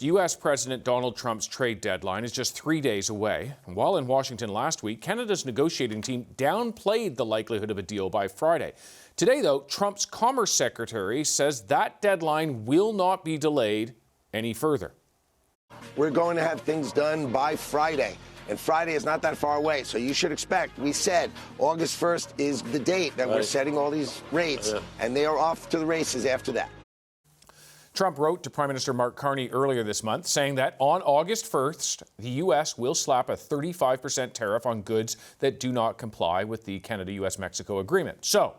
U.S. President Donald Trump's trade deadline is just 3 days away. And while in Washington last week, Canada's negotiating team downplayed the likelihood of a deal by Friday. Today, though, Trump's Commerce Secretary says that deadline will not be delayed any further. We're going to have things done by Friday. And Friday is not that far away, so you should expect, we said, August 1st is the date that we're setting all these rates, and they are off to the races after that. Trump wrote to Prime Minister Mark Carney earlier this month saying that on August 1st, the U.S. will slap a 35% tariff on goods that do not comply with the Canada-U.S.-Mexico agreement. So,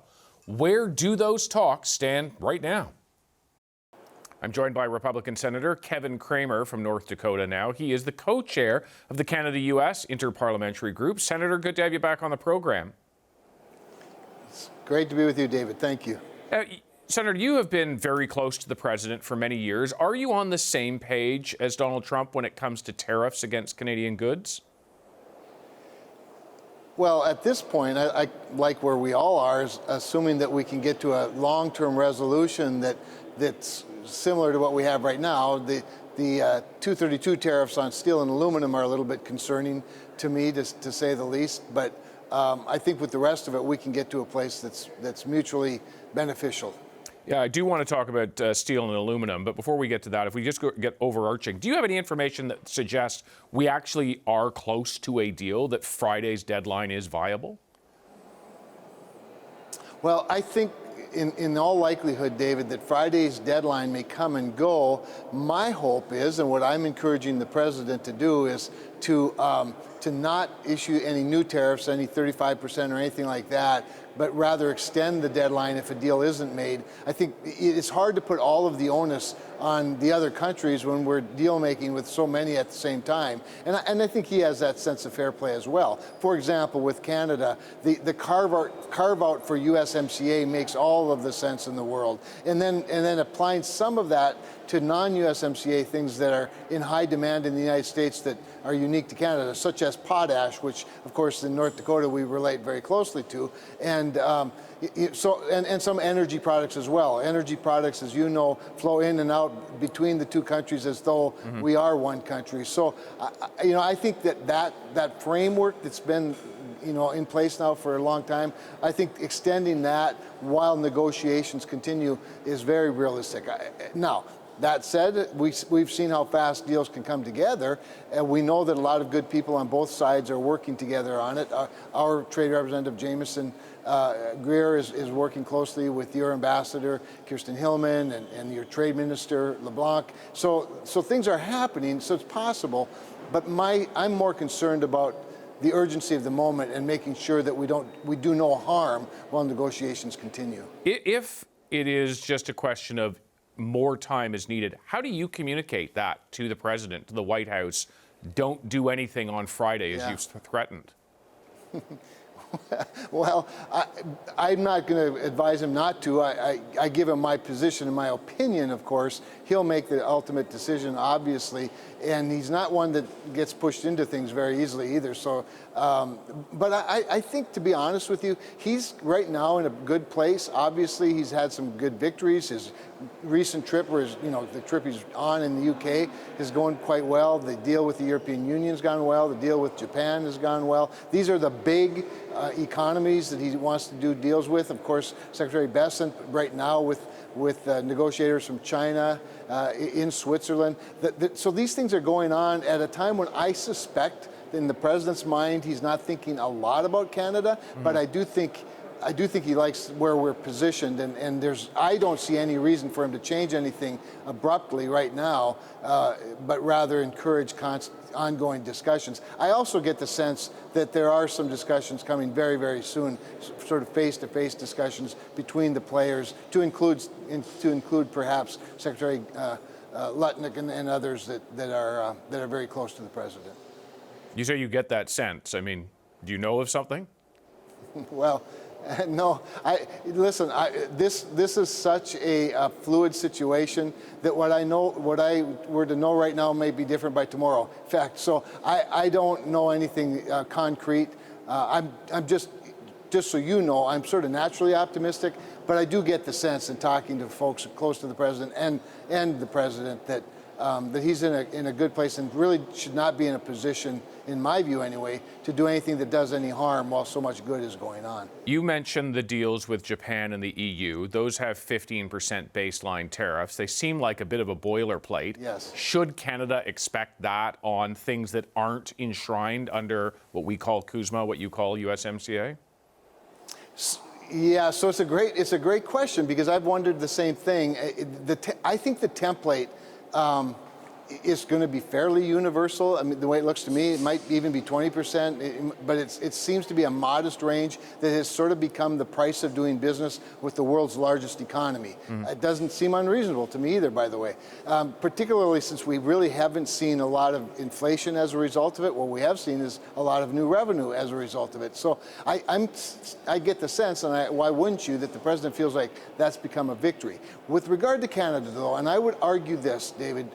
where do those talks stand right now? I'm joined by Republican Senator Kevin Cramer from North Dakota now. He is the co-chair of the Canada-U.S. Interparliamentary Group. Senator, good to have you back on the program. It's great to be with you, David. Thank you. Senator, you have been very close to the president for many years. Are you on the same page as Donald Trump when it comes to tariffs against Canadian goods? Well, at this point, I like where we all are, is assuming that we can get to a long-term resolution that's similar to what we have right now. The 232 tariffs on steel and aluminum are a little bit concerning to me, to say the least. But I think with the rest of it, we can get to a place that's mutually beneficial. Yeah, I do want to talk about steel and aluminum, but before we get to that, if we just get overarching, do you have any information that suggests we actually are close to a deal, that Friday's deadline is viable? Well, I think in all likelihood, David, that Friday's deadline may come and go. My hope is, and what I'm encouraging the president to do, is to not issue any new tariffs, any 35% or anything like that, but rather extend the deadline if a deal isn't made. I think it's hard to put all of the onus on the other countries when we're deal making with so many at the same time. And I think he has that sense of fair play as well. For example, with Canada, the carve out for USMCA makes all of the sense in the world. And then applying some of that to non-USMCA things that are in high demand in the United States that are unique to Canada, such as potash, which of course in North Dakota we relate very closely to, and some energy products as well. Energy products, as you know, flow in and out between the two countries as though we are one country. So, I think that framework that's been in place now for a long time, I think extending that while negotiations continue is very realistic. Now, that said, we've seen how fast deals can come together, and we know that a lot of good people on both sides are working together on it. Our Trade Representative Jameson Greer is working closely with your ambassador, Kirsten Hillman, and your Trade Minister, LeBlanc. So things are happening, so it's possible, but I'm more concerned about the urgency of the moment and making sure that we do no harm while negotiations continue. If it is just a question of more time is needed, how do you communicate that to the president, to the White House? Don't do anything on Friday, as you've threatened. Well, I'm not going to advise him not to. I give him my position and my opinion, of course. He'll make the ultimate decision, obviously, and he's not one that gets pushed into things very easily either. So, but I think, to be honest with you, he's right now in a good place. Obviously, he's had some good victories. His recent trip, the trip he's on in the UK, is going quite well. The deal with the European Union's gone well. The deal with Japan has gone well. These are the big economies that he wants to do deals with. Of course, Secretary Bessent right now with negotiators from China, in Switzerland. So these things are going on at a time when I suspect in the president's mind he's not thinking a lot about Canada, but I do think he likes where we're positioned, and I don't see any reason for him to change anything abruptly right now, but rather encourage ongoing discussions. I also get the sense that there are some discussions coming very, very soon, sort of face-to-face discussions between the players, to include perhaps Secretary Lutnick and others that are very close to the president. You say you get that sense. I mean, do you know of something? Well, no. Listen. This is such a fluid situation that what I were to know right now may be different by tomorrow. In fact, so I don't know anything concrete. I'm just so you know, I'm sort of naturally optimistic, but I do get the sense in talking to folks close to the president and the president that that he's in a good place and really should not be in a position, in my view anyway, to do anything that does any harm while so much good is going on. You mentioned the deals with Japan and the EU. Those have 15% baseline tariffs. They seem like a bit of a boilerplate. Yes. Should Canada expect that on things that aren't enshrined under what we call CUSMA, what you call USMCA? Yeah, so it's a great question, because I've wondered the same thing. I think the template is going to be fairly universal. I mean, the way it looks to me, it might even be 20%, but it seems to be a modest range that has sort of become the price of doing business with the world's largest economy. It doesn't seem unreasonable to me either, by the way, particularly since we really haven't seen a lot of inflation as a result of it. What we have seen is a lot of new revenue as a result of it. So I get the sense, and why wouldn't you, that the president feels like that's become a victory. With regard to Canada, though, and I would argue this, David,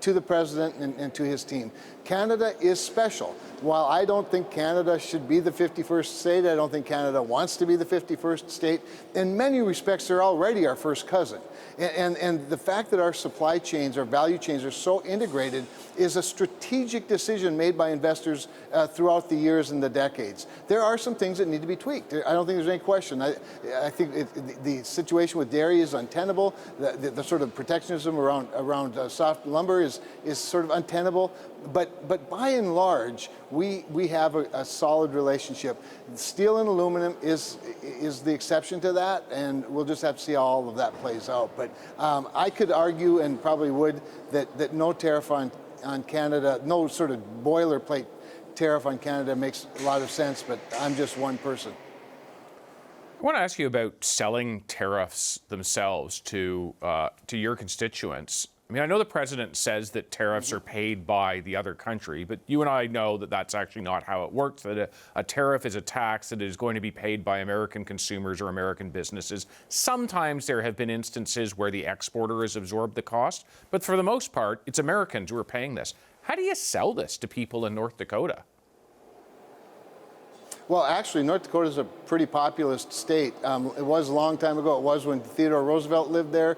to the president and to his team, Canada is special. While I don't think Canada should be the 51st state, I don't think Canada wants to be the 51st state. In many respects, they're already our first cousin. And the fact that our supply chains, our value chains are so integrated is a strategic decision made by investors throughout the years and the decades. There are some things that need to be tweaked. I don't think there's any question. I think the situation with dairy is untenable. The sort of protectionism around soft lumber is sort of untenable. But by and large, we have a solid relationship. Steel and aluminum is the exception to that, and we'll just have to see how all of that plays out. But I could argue, and probably would, that no tariff on Canada, no sort of boilerplate tariff on Canada makes a lot of sense, but I'm just one person. I want to ask you about selling tariffs themselves to your constituents. I mean, I know the president says that tariffs are paid by the other country, but you and I know that that's actually not how it works, that a tariff is a tax that is going to be paid by American consumers or American businesses. Sometimes there have been instances where the exporter has absorbed the cost, but for the most part, it's Americans who are paying this. How do you sell this to people in North Dakota? Well, actually, North Dakota is a pretty populous state. It was a long time ago. It was when Theodore Roosevelt lived there.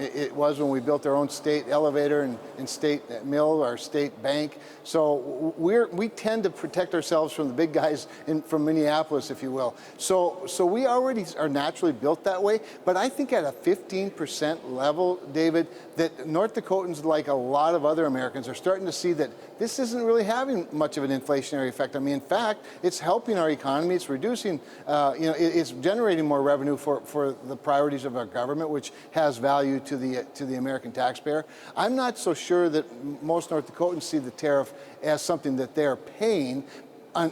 It was when we built our own state elevator and state mill, our state bank. So we tend to protect ourselves from the big guys from Minneapolis, if you will. So we already are naturally built that way. But I think at a 15% level, David, that North Dakotans, like a lot of other Americans, are starting to see that this isn't really having much of an inflationary effect. I mean, in fact, it's helping our economy. It's reducing, it's generating more revenue for the priorities of our government, which has value to the American taxpayer. I'm not so sure that most North Dakotans see the tariff as something that they're paying,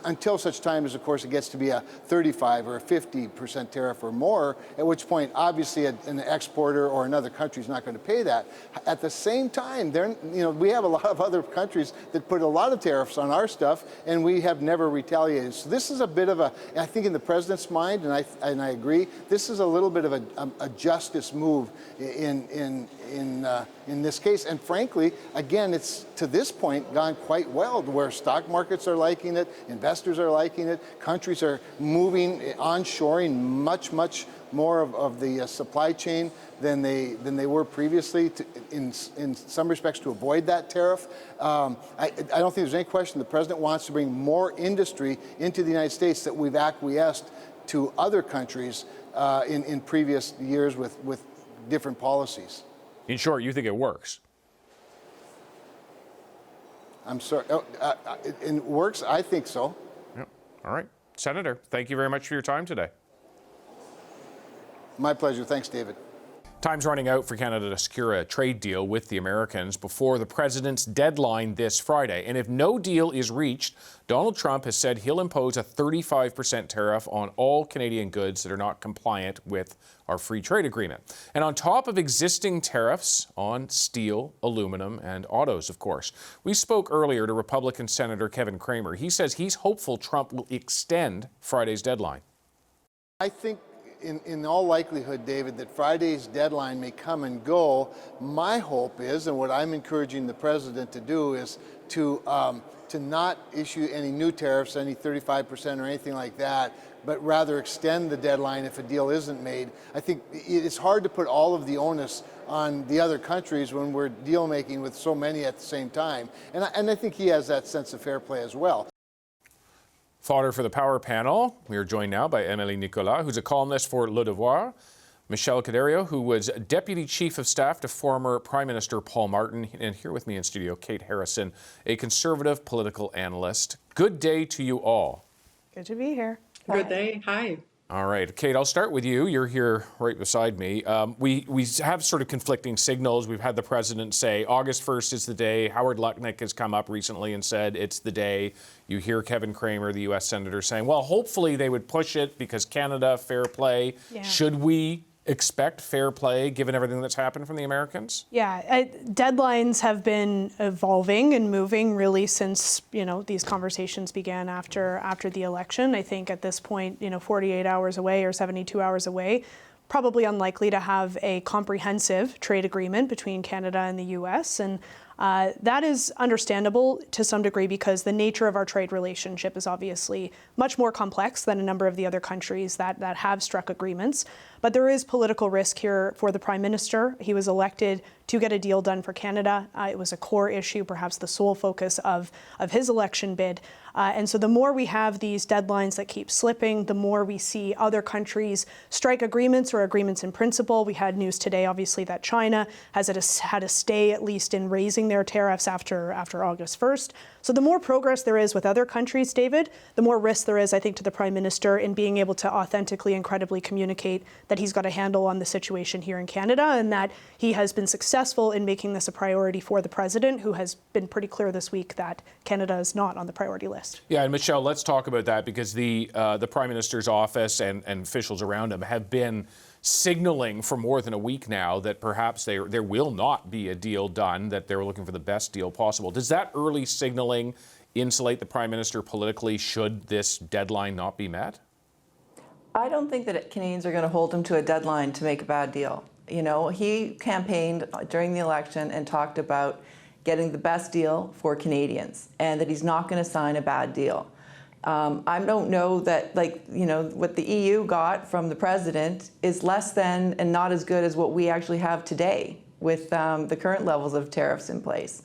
until such time as, of course, it gets to be a 35 or a 50% tariff or more, at which point, obviously, an exporter or another country is not going to pay that. At the same time, we have a lot of other countries that put a lot of tariffs on our stuff, and we have never retaliated. So this is a bit of I think in the president's mind, and I agree, this is a little bit of a justice move in this case. And frankly, again, it's to this point gone quite well, where stock markets are liking it, investors are liking it, countries are moving, onshoring much more of the supply chain than they were previously, in some respects, to avoid that tariff. I don't think there's any question the president wants to bring more industry into the United States that we've acquiesced to other countries in previous years with different policies. In short, you think it works? I'm sorry. It works? I think so. Yep. All right. Senator, thank you very much for your time today. My pleasure. Thanks, David. Time's running out for Canada to secure a trade deal with the Americans before the president's deadline this Friday. And if no deal is reached, Donald Trump has said he'll impose a 35% tariff on all Canadian goods that are not compliant with our free trade agreement. And on top of existing tariffs on steel, aluminum, and autos, of course. We spoke earlier to Republican Senator Kevin Cramer. He says he's hopeful Trump will extend Friday's deadline. I think in all likelihood, David, that Friday's deadline may come and go. My hope is, and what I'm encouraging the president to do, is to not issue any new tariffs, any 35% or anything like that, but rather extend the deadline if a deal isn't made. I think it's hard to put all of the onus on the other countries when we're deal making with so many at the same time. And I think he has that sense of fair play as well. Fodder for the Power Panel. We are joined now by Emily Nicolas, who's a columnist for Le Devoir, Michelle Caderio, who was Deputy Chief of Staff to former Prime Minister Paul Martin, and here with me in studio, Kate Harrison, a conservative political analyst. Good day to you all. Good to be here. Good day. Hi. All right, Kate, I'll start with you. You're here right beside me. We have sort of conflicting signals. We've had the president say August 1st is the day. Howard Lutnick has come up recently and said it's the day. You hear Kevin Cramer, the U.S. Senator, saying, well, hopefully they would push it because Canada, fair play. Yeah. Should we expect fair play given everything that's happened from the Americans? Yeah, deadlines have been evolving and moving really since, these conversations began after the election. I think at this point, 48 hours away or 72 hours away, probably unlikely to have a comprehensive trade agreement between Canada and the U.S. And that is understandable to some degree because the nature of our trade relationship is obviously much more complex than a number of the other countries that have struck agreements. But there is political risk here for the Prime Minister. He was elected to get a deal done for Canada. It was a core issue, perhaps the sole focus of his election bid. And so the more we have these deadlines that keep slipping, the more we see other countries strike agreements or agreements in principle. We had news today, obviously, that China has had a stay, at least in raising their tariffs after August 1st. So the more progress there is with other countries, David, the more risk there is, I think, to the Prime Minister in being able to authentically and credibly communicate that he's got a handle on the situation here in Canada and that he has been successful in making this a priority for the President, who has been pretty clear this week that Canada is not on the priority list. Yeah, and Michelle, let's talk about that because the Prime Minister's office and officials around him have been signaling for more than a week now that perhaps there will not be a deal done, that they're looking for the best deal possible. Does that early signaling insulate the Prime Minister politically should this deadline not be met? I don't think that Canadians are going to hold him to a deadline to make a bad deal. He campaigned during the election and talked about getting the best deal for Canadians and that he's not going to sign a bad deal. I don't know that, what the EU got from the president is less than and not as good as what we actually have today with the current levels of tariffs in place.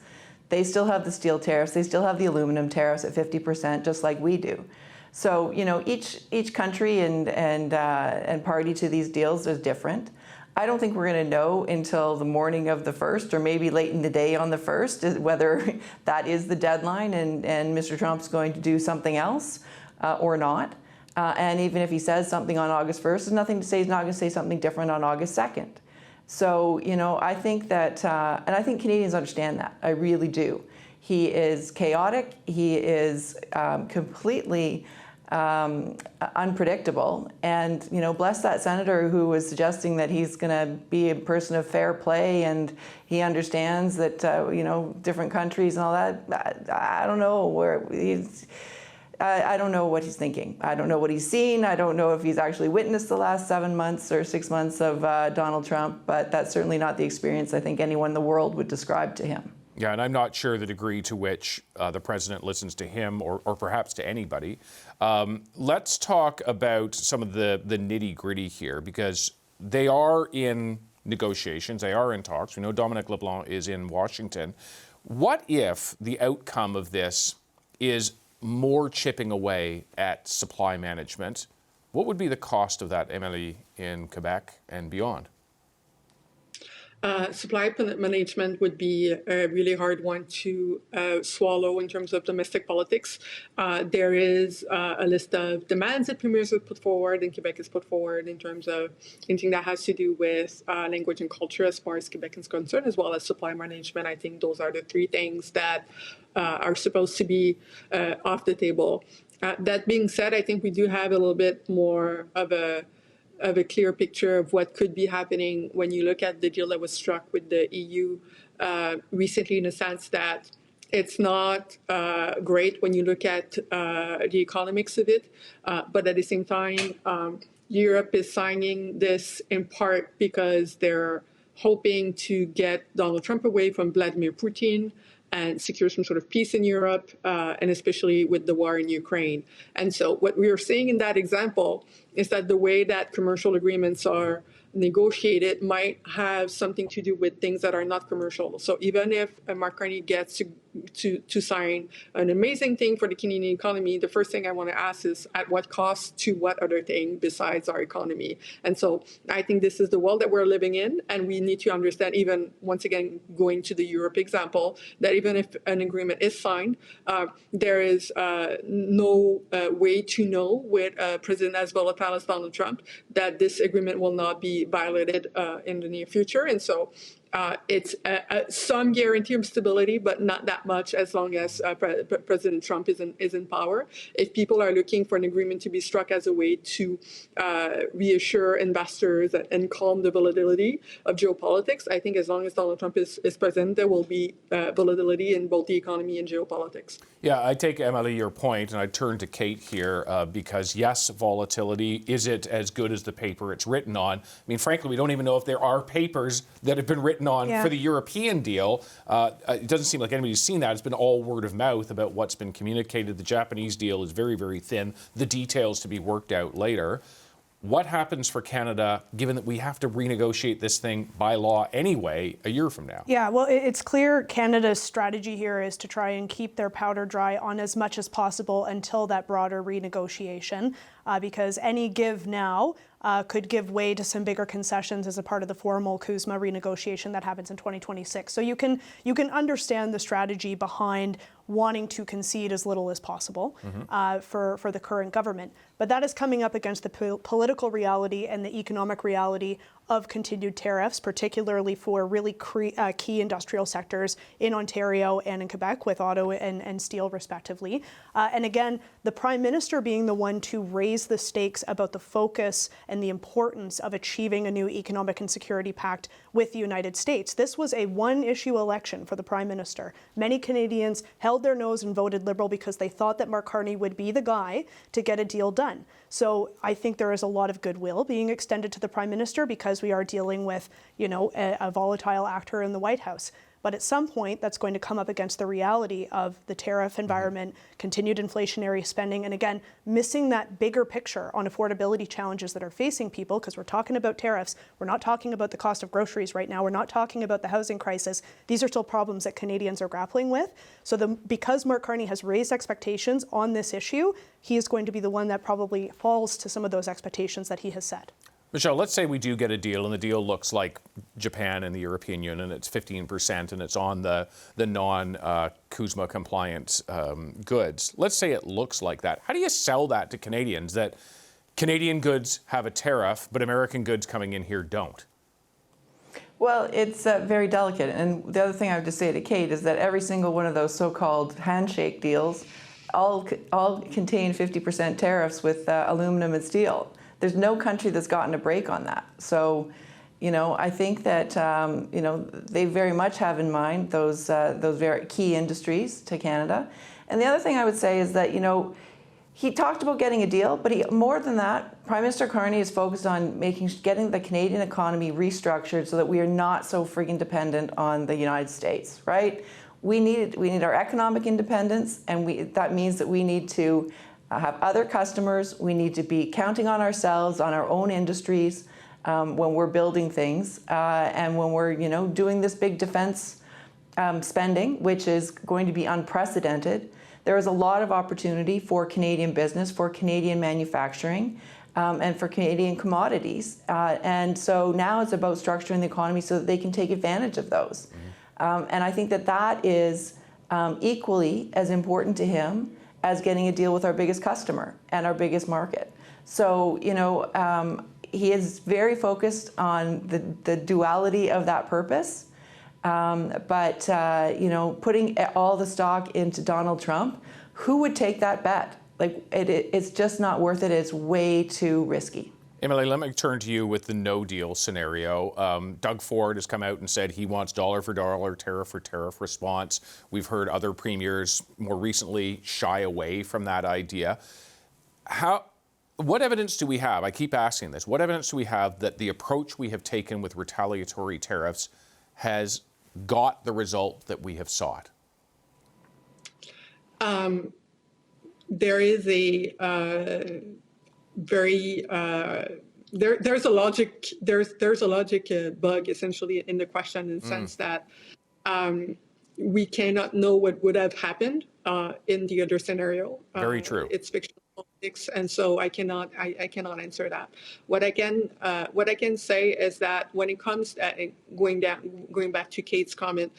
They still have the steel tariffs. They still have the aluminum tariffs at 50%, just like we do. So, each country and party to these deals is different. I don't think we're going to know until the morning of the 1st or maybe late in the day on the 1st whether that is the deadline and Mr. Trump's going to do something else or not. And even if he says something on August 1st, there's nothing to say he's not going to say something different on August 2nd. So, I think that, and I think Canadians understand that. I really do. He is chaotic. He is completely unpredictable. And, bless that senator who was suggesting that he's going to be a person of fair play and he understands that, different countries and all that. I don't know where he's. I don't know what he's thinking. I don't know what he's seen. I don't know if he's actually witnessed the last 7 months or 6 months of Donald Trump, but that's certainly not the experience I think anyone in the world would describe to him. Yeah, and I'm not sure the degree to which the president listens to him or perhaps to anybody. Let's talk about some of the nitty-gritty here because they are in negotiations. They are in talks. We know Dominic LeBlanc is in Washington. What if the outcome of this is more chipping away at supply management? What would be the cost of that, Emily, in Quebec and beyond? Supply management would be a really hard one to swallow in terms of domestic politics. There is a list of demands that premiers have put forward and Quebec has put forward in terms of anything that has to do with language and culture as far as Quebec is concerned, as well as supply management. I think those are the three things that are supposed to be off the table. That being said, I think we do have a little bit more of a clear picture of what could be happening when you look at the deal that was struck with the EU recently, in the sense that it's not great when you look at the economics of it, but at the same time, Europe is signing this in part because they're hoping to get Donald Trump away from Vladimir Putin and secure some sort of peace in Europe, and especially with the war in Ukraine. And so what we are seeing in that example is that the way that commercial agreements are negotiated might have something to do with things that are not commercial. So even if Mark Carney gets to sign an amazing thing for the Canadian economy, the first thing I want to ask is at what cost to what other thing besides our economy? And so I think this is the world that we're living in, and we need to understand, even once again, going to the Europe example, that even if an agreement is signed, there is no way to know with a president as volatile as Donald Trump that this agreement will not be violated in the near future. And so it's some guarantee of stability, but not that much as long as President Trump is in power. If people are looking for an agreement to be struck as a way to reassure investors and calm the volatility of geopolitics, I think as long as Donald Trump is president, there will be volatility in both the economy and geopolitics. Yeah, I take, Emily, your point, and I turn to Kate here because, yes, volatility, is it as good as the paper it's written on? I mean, frankly, we don't even know if there are papers that have been written on for the European deal. It doesn't seem like anybody's seen that. It's been all word of mouth about what's been communicated. The Japanese deal is very, very thin. The details to be worked out later. What happens for Canada, given that we have to renegotiate this thing by law anyway a year from now? Yeah, well, it's clear Canada's strategy here is to try and keep their powder dry on as much as possible until that broader renegotiation, because any give now could give way to some bigger concessions as a part of the formal CUSMA renegotiation that happens in 2026. So you can understand the strategy behind wanting to concede as little as possible for the current government. But that is coming up against the political reality and the economic reality of continued tariffs, particularly for really key industrial sectors in Ontario and in Quebec, with auto and steel respectively. And again, the Prime Minister being the one to raise the stakes about the focus and the importance of achieving a new economic and security pact with the United States. This was a one-issue election for the Prime Minister. Many Canadians held their nose and voted Liberal because they thought that Mark Carney would be the guy to get a deal done. So I think there is a lot of goodwill being extended to the Prime Minister because we are dealing with, a volatile actor in the White House. But at some point, that's going to come up against the reality of the tariff environment, continued inflationary spending, and again, missing that bigger picture on affordability challenges that are facing people, because we're talking about tariffs. We're not talking about the cost of groceries right now. We're not talking about the housing crisis. These are still problems that Canadians are grappling with. So because Mark Carney has raised expectations on this issue, he is going to be the one that probably falls to some of those expectations that he has set. Michelle, let's say we do get a deal and the deal looks like Japan and the European Union. It's 15% and it's on the non-CUSMA-compliant goods. Let's say it looks like that. How do you sell that to Canadians, that Canadian goods have a tariff, but American goods coming in here don't? Well, it's very delicate. And the other thing I would just say to Kate is that every single one of those so-called handshake deals all contain 50% tariffs with aluminum and steel. There's no country that's gotten a break on that. So, I think that, they very much have in mind those very key industries to Canada. And the other thing I would say is that, he talked about getting a deal, but more than that, Prime Minister Carney is focused on getting the Canadian economy restructured so that we are not so freaking dependent on the United States, right? We need our economic independence, and that means that we need to have other customers. We need to be counting on ourselves, on our own industries when we're building things and when we're, doing this big defense spending, which is going to be unprecedented. There is a lot of opportunity for Canadian business, for Canadian manufacturing, and for Canadian commodities. And so now it's about structuring the economy so that they can take advantage of those. And I think that is equally as important to him as getting a deal with our biggest customer and our biggest market. So, he is very focused on the duality of that purpose. But putting all the stock into Donald Trump, who would take that bet? Like, it's just not worth it. It's way too risky. Emily, let me turn to you with the no deal scenario. Doug Ford has come out and said he wants dollar for dollar, tariff for tariff response. We've heard other premiers more recently shy away from that idea. What evidence do we have? I keep asking this. What evidence do we have that the approach we have taken with retaliatory tariffs has got the result that we have sought? There is a very there's a logic bug essentially in the question, in the sense that we cannot know what would have happened in the other scenario. Very true. It's fictional politics, and so I cannot answer that. What I can say is that when it comes to going back to Kate's comment,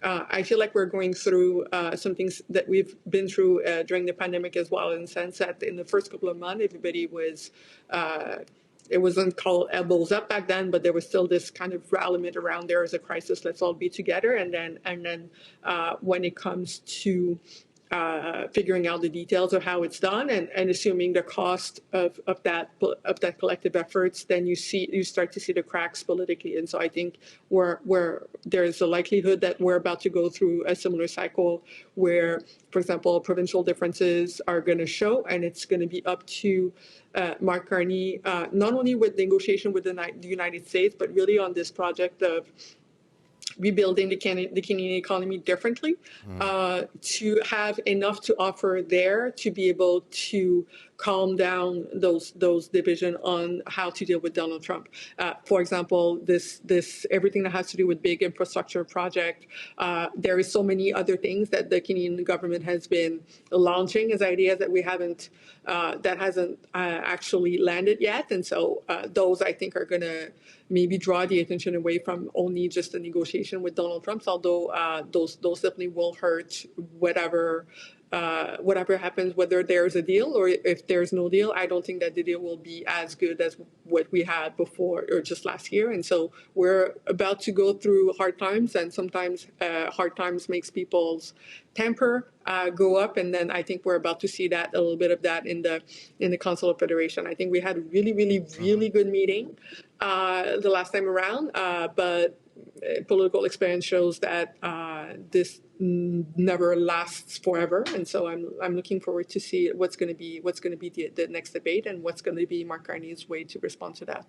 I feel like we're going through some things that we've been through during the pandemic as well, in the sense that in the first couple of months, everybody was, it wasn't called elbows up back then, but there was still this kind of element around there as a crisis, let's all be together. And then when it comes to figuring out the details of how it's done and assuming the cost of that collective efforts, then you start to see the cracks politically. And so I think there's a likelihood that we're about to go through a similar cycle where, for example, provincial differences are going to show, and it's going to be up to Mark Carney, not only with negotiation with the United States, but really on this project of rebuilding the Canadian economy differently, to have enough to offer there to be able to calm down those division on how to deal with Donald Trump. For example, this everything that has to do with big infrastructure project. There is so many other things that the Canadian government has been launching as ideas that we haven't that hasn't actually landed yet, and so those I think are going to maybe draw the attention away from only just the negotiation with Donald Trump, although those definitely will hurt whatever happens, whether there's a deal or if there's no deal. I don't think that the deal will be as good as what we had before or just last year. And so we're about to go through hard times, and sometimes hard times makes people's temper go up. And then I think we're about to see that, a little bit of that in the Council of Federation. I think we had a really good meeting the last time around, but political experience shows that this never lasts forever, and so I'm looking forward to see what's going to be the next debate and what's going to be Mark Carney's way to respond to that.